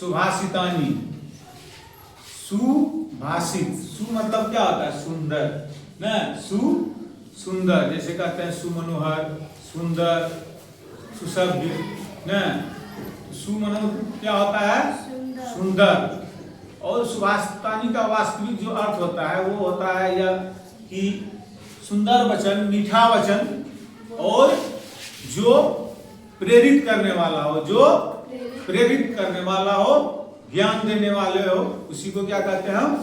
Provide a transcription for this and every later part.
सुभाषितानि। सुभाषित, सु मतलब क्या होता है? सुंदर ना, सुंदर, जैसे कहते हैं सुमनोहर, सुंदर, सुसभ्य ना। सुमनोहर क्या होता है? सुंदर। और सुभाषितानि का वास्तविक जो अर्थ होता है वो होता है यह कि सुंदर वचन, मीठा वचन, और जो प्रेरित करने वाला हो, जो प्रेरित करने वाला हो, ज्ञान देने वाले हो, उसी को क्या कहते हैं हम?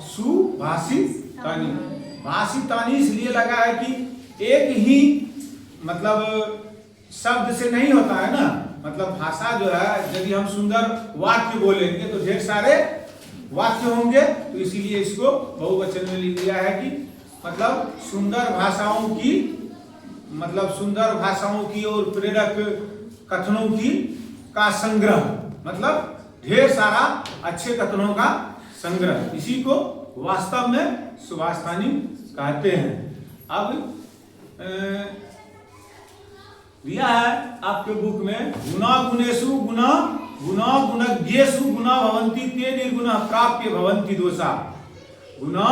सुभाषितानि। भाषितानि इसलिए लगा है कि एक ही मतलब शब्द से नहीं होता है ना। मतलब भाषा जो है, यदि हम सुंदर वाक्य बोलेंगे तो ढेर सारे वाक्य होंगे, तो इसीलिए इसको बहुवचन में लिख दिया है कि मतलब सुंदर भाषाओं की, मतलब सुंदर भाषाओं की और प्रेरक कथनों की का संग्रह, मतलब ढेर सारा अच्छे कथनों का संग्रह, इसी को वास्तव में सुभाषितानि कहते हैं। अब दिया है आपके बुक में, गुणा गुणेषु गुणा गुणा गुणज्ञेषु गुणा भवन्ति ते निर्गुणः प्राप्य भवन्ति दोषा। गुणा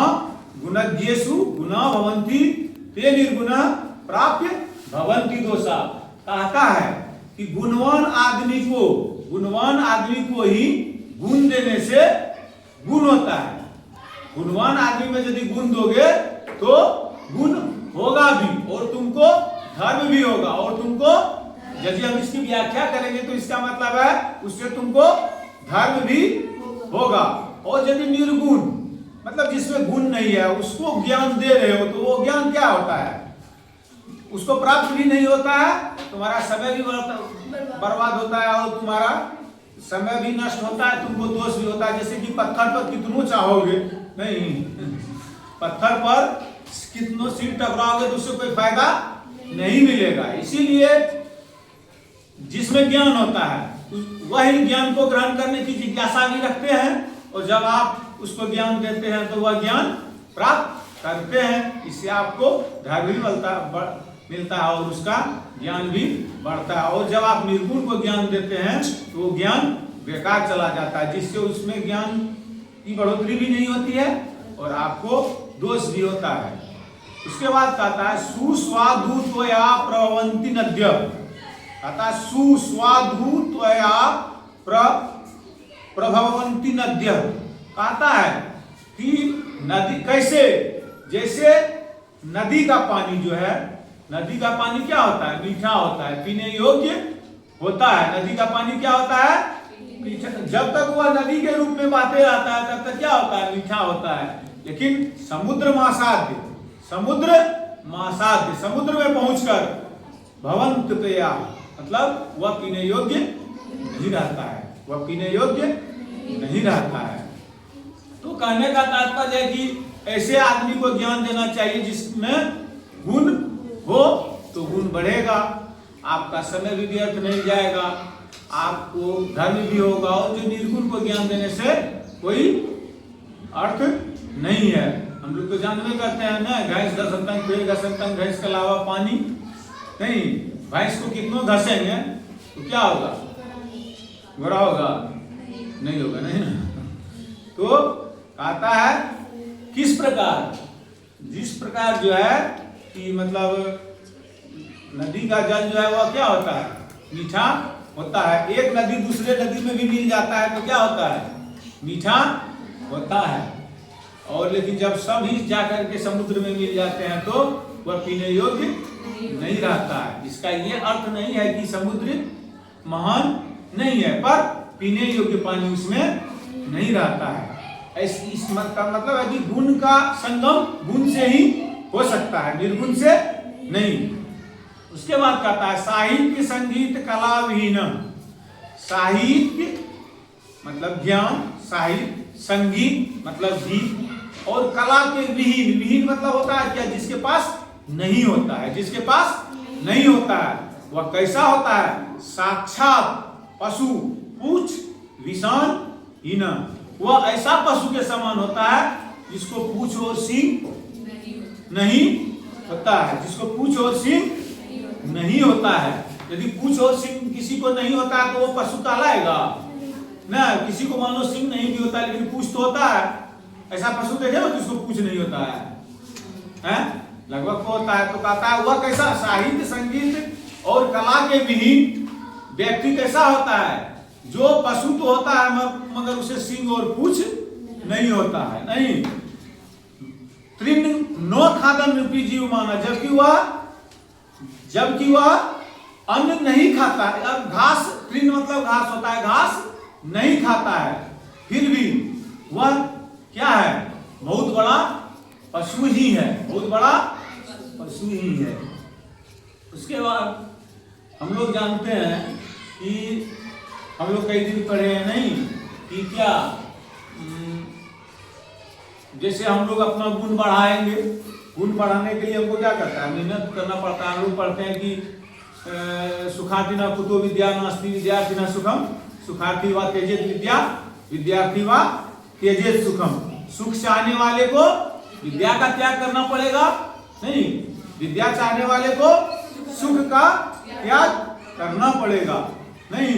गुणज्ञेषु गुणा भवन्ति ते निर्गुणः प्राप्य भवन्ति दोषा। कहता है कि गुणवान आदमी को ही गुण देने से गुण होता है। गुणवान आदमी में यदि गुण दोगे तो गुण होगा भी, और तुमको धर्म भी होगा, और तुमको, यदि हम इसकी व्याख्या करेंगे तो इसका मतलब है उससे तुमको धर्म भी होगा। और यदि निर्गुण मतलब जिसमें गुण नहीं है उसको ज्ञान दे रहे हो तो वो ज्ञान क्या होता है? उसको प्राप्त भी नहीं होता है, तुम्हारा समय भी बर्बाद होता है, और तुम्हारा समय भी नष्ट होता है, तुमको दोष भी होता है। जैसे कि पत्थर पर कितनों चाहोगे नहीं, पत्थर पर कितनों सिर टकराओगे तो उससे कोई फायदा नहीं मिलेगा। इसीलिए जिसमें ज्ञान होता है वही ज्ञान को ग्रहण करने की जिज्ञासा भी रखते हैं, और जब आप उसको ज्ञान देते हैं तो वह ज्ञान प्राप्त करते हैं। इससे आपको धैर्य भी मिलता है और उसका ज्ञान भी बढ़ता है। और जब आप निर्गुण को ज्ञान देते हैं तो वो ज्ञान बेकार चला जाता है, जिससे उसमें ज्ञान की बढ़ोतरी भी नहीं होती है और आपको दोष भी होता है। उसके बाद कहता है सुस्वादु त्वया प्रभवन्ति नद्यः। कहता है सुस्वादु त्वया प्रभवन्ति नद्यः। कहता है कि नदी कैसे, जैसे नदी का पानी जो है, नदी का पानी क्या होता है? मीठा होता है, पीने योग्य होता है। नदी का पानी क्या होता है? मीठा। जब तक वह नदी के रूप में बहते रहता है तब तक क्या होता है? मीठा होता है। लेकिन समुद्र महासाध्य, समुद्र में पहुंचकर भवंत पेया, मतलब वह पीने योग्य नहीं रहता है, वह पीने योग्य नहीं रहता है। तो कहने का तात्पर्य है कि ऐसे आदमी को ज्ञान देना चाहिए जिसमें गुण हो, तो गुण बढ़ेगा, आपका समय भी व्यर्थ नहीं जाएगा, आपको धर्म भी होगा। और जो निर्गुण को ज्ञान देने से कोई अर्थ नहीं है। हम लोग तो जानते करते हैं ना, भैंस घसंतन पेड़ घसंतन, भैंस के अलावा पानी नहीं। भैंस को कितनों घसेंगे तो क्या होगा? गोरा होगा? नहीं होगा, नहीं ना। तो कहता है किस प्रकार, जिस प्रकार जो है कि मतलब नदी का जल जो है वह क्या होता है? मीठा होता है। एक नदी दूसरे नदी में भी मिल जाता है तो क्या होता है? मीठा होता है। और लेकिन जब सब ही जाकर के समुद्र में मिल जाते हैं तो वह पीने योग्य नहीं रहता है। इसका ये अर्थ नहीं है कि समुद्र महान नहीं है, पर पीने योग्य पानी उसमें नहीं रहता है। इस का मतलब है कि गुण का संगम गुण से ही हो सकता है, निर्गुण से नहीं। उसके बाद कहता है साहित्य संगीत कला विहीन। साहित्य मतलब ज्ञान, साहित्य, संगीत मतलब गीत, और कला के विहीन। विहीन मतलब होता है क्या? जिसके पास नहीं होता है, जिसके पास नहीं होता है। वह कैसा होता है? साक्षात पशु पूछ विषान हीन। वह ऐसा पशु के समान होता है जिसको पूछ और सींग नहीं होता है, जिसको पूछ और सींग नहीं होता है। यदि पूछ और सींग किसी को नहीं होता है तो वो पशु कहलाएगा? ना किसी को मान लो सिंह नहीं भी होता लेकिन पूछ तो होता है। ऐसा पशु देखे हो किसको पूछ नहीं होता है, हैं? लगभग को होता है। तो कहता है वह कैसा साहित्य संगीत और कला के विहीन व्यक्ति कैसा होता है, जो पशु तो होता है मगर उसे सिंह और पूछ नहीं होता है। नहीं, तृण नो खादन रूपी जीव माना, जबकि वह अन्न नहीं खाता है। अब घास, तृण मतलब घास होता है, घास नहीं खाता है, फिर भी वह क्या है, बहुत बड़ा पशु ही है, बहुत बड़ा पशु ही है। उसके बाद हम लोग जानते हैं कि हम लोग कई दिन पढ़े हैं नहीं कि क्या जैसे हम लोग अपना गुण बढ़ाएंगे, गुण बढ़ाने के लिए हमको क्या करता है, मेहनत करना पड़ता है। हम लोग पढ़ते हैं कि सुखातिना कुतो विद्या नास्ति विद्यार्थिना सुखम, सुखार्थी व त्यजेत विद्या विद्यार्थी व त्यजेत सुखम। सुख चाहने वाले को विद्या का त्याग करना पड़ेगा, नहीं, विद्या चाहने वाले को सुख का त्याग करना पड़ेगा। नहीं,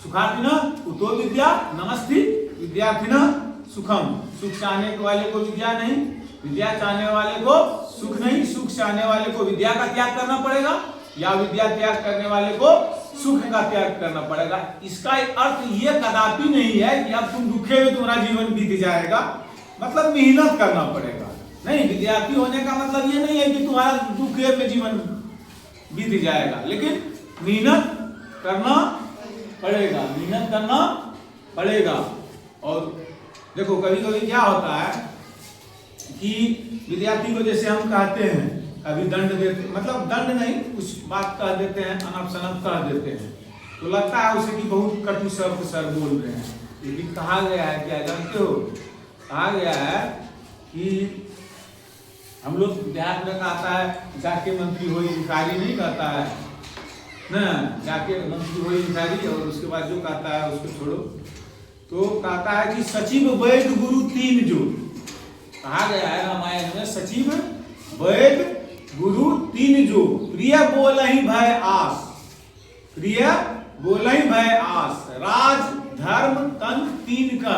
सुखातिना कुतो विद्या नमस्ति विद्यार्थिना सुखम। सुख चाहने वाले को विद्या नहीं, विद्या चाहने वाले को सुख नहीं, सुख चाहने वाले को विद्या का त्याग करना पड़ेगा या विद्या त्याग करने वाले को सुख का त्याग करना पड़ेगा। इसका अर्थ ये कदापि नहीं है कि अब तुम दुखे में तुम्हारा जीवन बीत जाएगा, मतलब मेहनत करना पड़ेगा। नहीं, विद्यार्थी होने का मतलब ये नहीं है कि तुम्हारा दुखे में जीवन बीत जाएगा, लेकिन मेहनत करना पड़ेगा, मेहनत करना पड़ेगा। और देखो कभी कभी क्या होता है कि विद्यार्थी को जैसे हम कहते हैं, कभी दंड देते, मतलब दंड नहीं, कुछ बात कह देते हैं, अनप शनप कह देते हैं, तो लगता है उसे कि बहुत कटु शब्द सर बोल रहे हैं। लेकिन कहा गया है, क्या जानते हो, कहा गया है कि हम लोग देहात में कहता है जाके मंत्री हो भिखारी नहीं कहता है ना, जाके मंत्री हो भिखारी, और उसके बाद जो कहता है उसको छोड़ो। तो कहता है कि सचिव वैद्य गुरु तीन जो, कहा गया है रामायण में, सचिव वैद्य गुरु तीन जो, प्रिय बोलहि भय आस, प्रिय बोलहि भय आस, राज धर्म तन तीन का,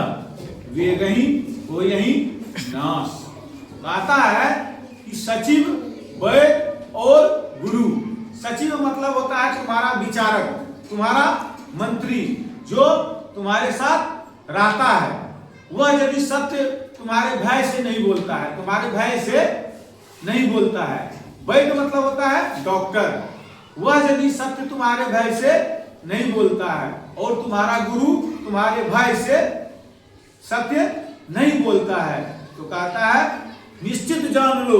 वेगहि हो यही नाश। कहता है कि सचिव वैद्य और गुरु, सचिव मतलब होता है तुम्हारा विचारक, तुम्हारा मंत्री, जो तुम्हारे साथ रहता है, वह यदि सत्य तुम्हारे भय से नहीं बोलता है, तुम्हारे भय से नहीं बोलता है। वैद्य मतलब होता है डॉक्टर, वह यदि सत्य तुम्हारे भय से नहीं बोलता है, और तुम्हारा गुरु तुम्हारे भय से सत्य नहीं बोलता है, तो कहता है निश्चित जान लो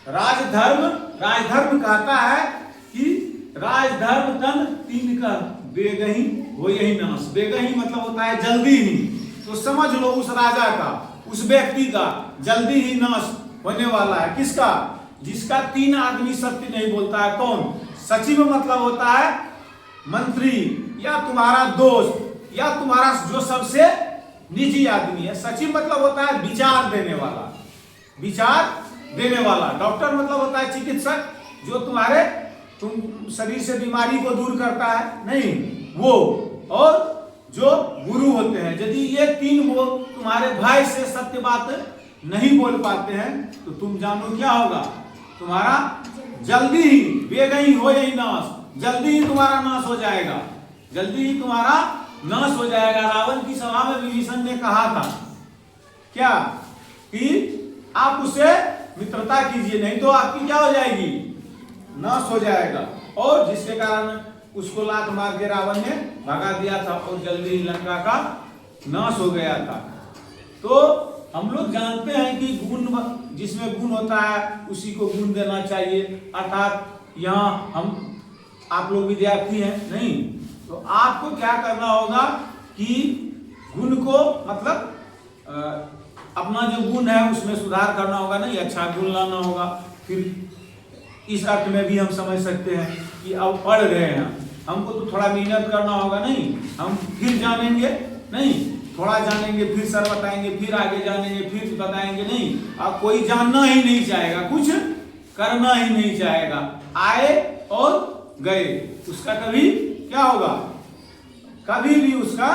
राजधर्म, राजधर्म कहता है कि राजधर्म तन तीन का, बेगही हो यही नाश। बेगही मतलब होता है जल्दी ही, तो समझ लो उस राजा का, उस व्यक्ति का जल्दी ही नाश होने वाला है। किसका? जिसका तीन आदमी सत्य नहीं बोलता है। कौन? सचिव मतलब होता है मंत्री या तुम्हारा दोस्त या तुम्हारा जो सबसे निजी आदमी है। सचिव मतलब होता है विचार देने वाला, विचार देने वाला। डॉक्टर मतलब होता है चिकित्सक, जो तुम्हारे तुम शरीर से बीमारी को दूर करता है, नहीं वो। और जो गुरु होते हैं, यदि ये तीन वो तुम्हारे भय से सत्य बात नहीं बोल पाते हैं, तो तुम जानो क्या होगा, तुम्हारा जल्दी ही बेगही हो यही नाश, जल्दी ही तुम्हारा नाश हो जाएगा, जल्दी ही तुम्हारा नाश हो जाएगा। रावण की सभा में विभीषण ने कहा था क्या कि आप उसे मित्रता कीजिए, नहीं तो आपकी क्या हो जाएगी, नाश हो जाएगा। और जिसके कारण उसको लात मार के रावण ने भगा दिया था और जल्दी ही लंका का नाश हो गया था। तो हम लोग जानते हैं कि गुण, जिसमें गुण होता है उसी को गुण देना चाहिए। अर्थात यहाँ हम आप लोग विद्यार्थी हैं, नहीं तो आपको क्या करना होगा कि गुण को मतलब अपना जो गुण है उसमें सुधार करना होगा, नहीं अच्छा गुण लाना होगा। फिर इस अर्थ में भी हम समझ सकते हैं कि अब पढ़ रहे हैं, हमको तो थोड़ा मेहनत करना होगा, नहीं हम फिर जानेंगे, नहीं थोड़ा जानेंगे फिर सर बताएंगे, फिर आगे जानेंगे फिर बताएंगे, नहीं अब कोई जानना ही नहीं चाहेगा, कुछ करना ही नहीं चाहेगा। आए और गए, उसका कभी क्या होगा, कभी भी उसका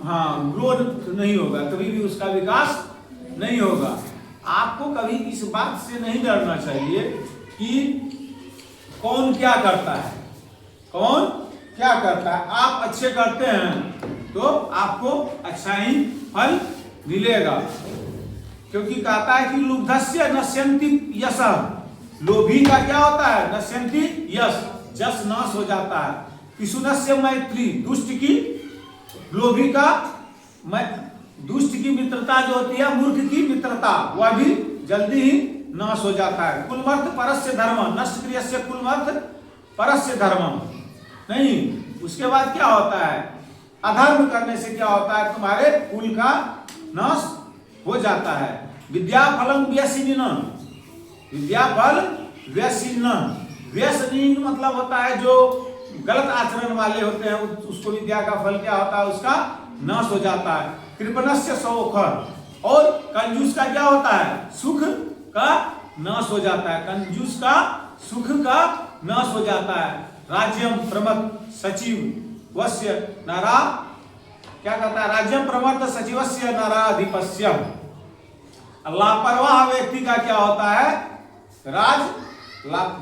ग्रोथ नहीं होगा, कभी भी उसका विकास नहीं होगा। आपको कभी इस बात से नहीं डरना चाहिए कि कौन क्या करता है, कौन क्या करता है। आप अच्छे करते हैं तो आपको अच्छा ही फल मिलेगा, क्योंकि कहता है कि लुब्धस्य नश्यन्ति यशः, लोभी का क्या होता है, नश्यन्ति यश, जस नाश हो जाता है। पिशुनस्य मैत्री, दुष्ट की, लोभी का दुष्ट की मित्रता जो होती है, मूर्ख की मित्रता, वह भी जल्दी ही नाश हो जाता है। कुलमर्थ परस्य धर्म, नष्ट क्रियस्य कुलमर्थ परस्य धर्म। नहीं, उसके बाद क्या होता है, अधर्म करने से क्या होता है, तुम्हारे कुल का नाश हो जाता है। विद्या फलम व्यसनीन, विद्या फल व्यसनीन, व्यसनीन मतलब होता है जो गलत आचरण वाले होते हैं, उसको विद्या का फल क्या होता है, उसका नाश हो जाता है। कृपणस्य सौखर, और कंजूस का क्या होता है, सुख का नाश हो जाता है, कंजूस का सुख का नाश हो जाता है। राज्यम प्रमथ सचिव वस्य नारा, क्या कहता है, राज्यम प्रमथ सचिवस्य नाराधिपस्य। लापरवाह व्यक्ति का क्या होता है,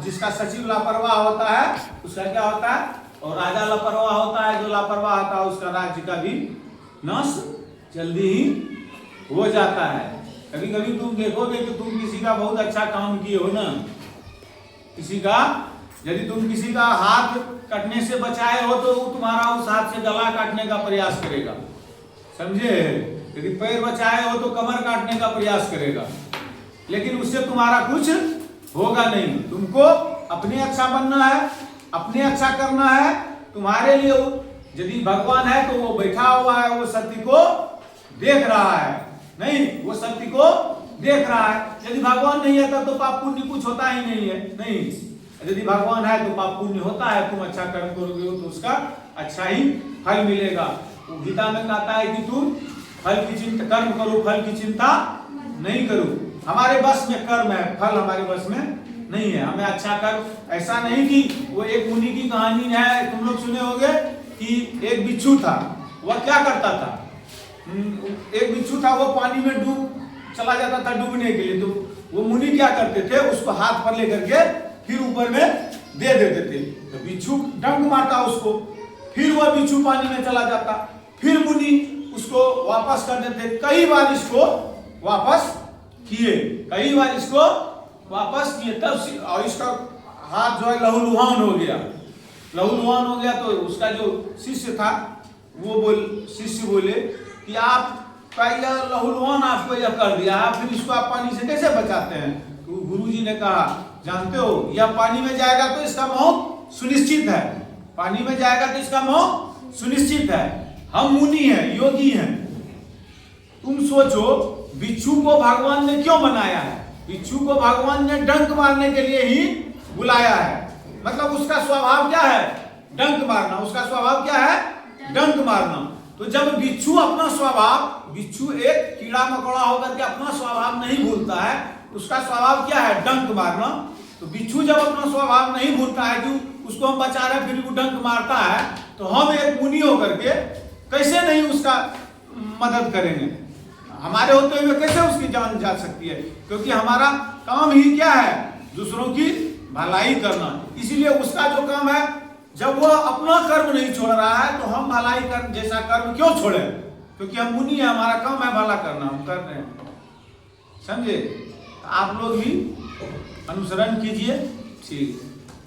जिसका सचिव लापरवाह होता है उसका क्या होता है, और राजा लापरवाह होता है, जो लापरवाह होता है उसका राज्य का भी नाश जल्दी ही हो जाता है। कभी कभी तुम देखोगे कि तुम किसी का बहुत अच्छा काम किए हो ना, किसी का, यदि तुम किसी का हाथ कटने से बचाए हो तो तुम्हारा उस हाथ से गला काटने का प्रयास करेगा, समझे। यदि पैर बचाए हो तो कमर काटने का प्रयास करेगा, लेकिन उससे तुम्हारा कुछ होगा नहीं। तुमको अपने अच्छा बनना है, अपने अच्छा करना है। तुम्हारे लिए यदि भगवान है तो वो बैठा हुआ है, वो सत्य को देख रहा है, नहीं, वो सत्य को देख रहा है। यदि भगवान नहीं है तो पाप पुण्य कुछ होता ही नहीं है, नहीं। यदि भगवान है तो पाप पुण्य होता है, तुम अच्छा कर्म करोगे तो उसका अच्छा ही फल मिलेगा। तो गीता में कहता है कि तुम फल की चिंता, कर्म करो, फल की चिंता नहीं करो। हमारे बस में कर्म है, फल हमारे बस में नहीं है। हमें अच्छा कर्म, ऐसा नहीं कि वो एक मुनि की कहानी है, तुम लोग सुने होंगे कि एक बिच्छू था, वह क्या करता था, एक बिच्छू था, वो पानी में चला जाता था डूबने के लिए। तो वो मुनि क्या करते थे, उसको हाथ पर लेकर के फिर ऊपर में दे देते थे। तो बिच्छू डंक मारता उसको, फिर वह बिच्छू पानी में चला जाता, फिर मुनि उसको वापस कर देते। कई बार इसको वापस किए, कई बार इसको वापस किए, तब और इसका हाथ जो है लहूलुहान हो गया। लहूलुहान हो गया तो उसका जो शिष्य था वो शिष्य बोले कि आप यह लहूलुहान आपको यह कर दिया, फिर इसको आप पानी से कैसे बचाते हैं। तो गुरुजी ने कहा, जानते हो, यह पानी में जाएगा तो इसका मौत सुनिश्चित है, पानी में जाएगा तो इसका मौत सुनिश्चित है। हम मुनि हैं, योगी हैं। तुम सोचो, बिच्छू को भगवान ने क्यों बनाया है, बिच्छू को भगवान ने डंक मारने के लिए ही बुलाया है। मतलब उसका स्वभाव क्या है, डंक मारना, उसका स्वभाव क्या है, डंक मारना। तो जब बिच्छू अपना स्वभाव, बिच्छू एक कीड़ा मकोड़ा होकर के अपना स्वभाव नहीं भूलता है, उसका स्वभाव क्या है, डंक मारना। तो बिच्छू जब अपना स्वभाव नहीं भूलता है कि उसको हम बचा रहे फिर वो डंक मारता है, तो हम एक मुनि होकर के कैसे नहीं उसका मदद करेंगे। हमारे होते हुए कैसे उसकी जान जा सकती है, क्योंकि हमारा काम ही क्या है, दूसरों की भलाई करना। इसीलिए उसका जो काम है, जब वह अपना कर्म नहीं छोड़ रहा है तो हम भलाई कर्म जैसा कर्म क्यों छोड़े, क्योंकि हम मुनि है, हमारा काम है भला करना, हम कर रहे हैं, समझे। आप लोग भी अनुसरण कीजिए, ठीक।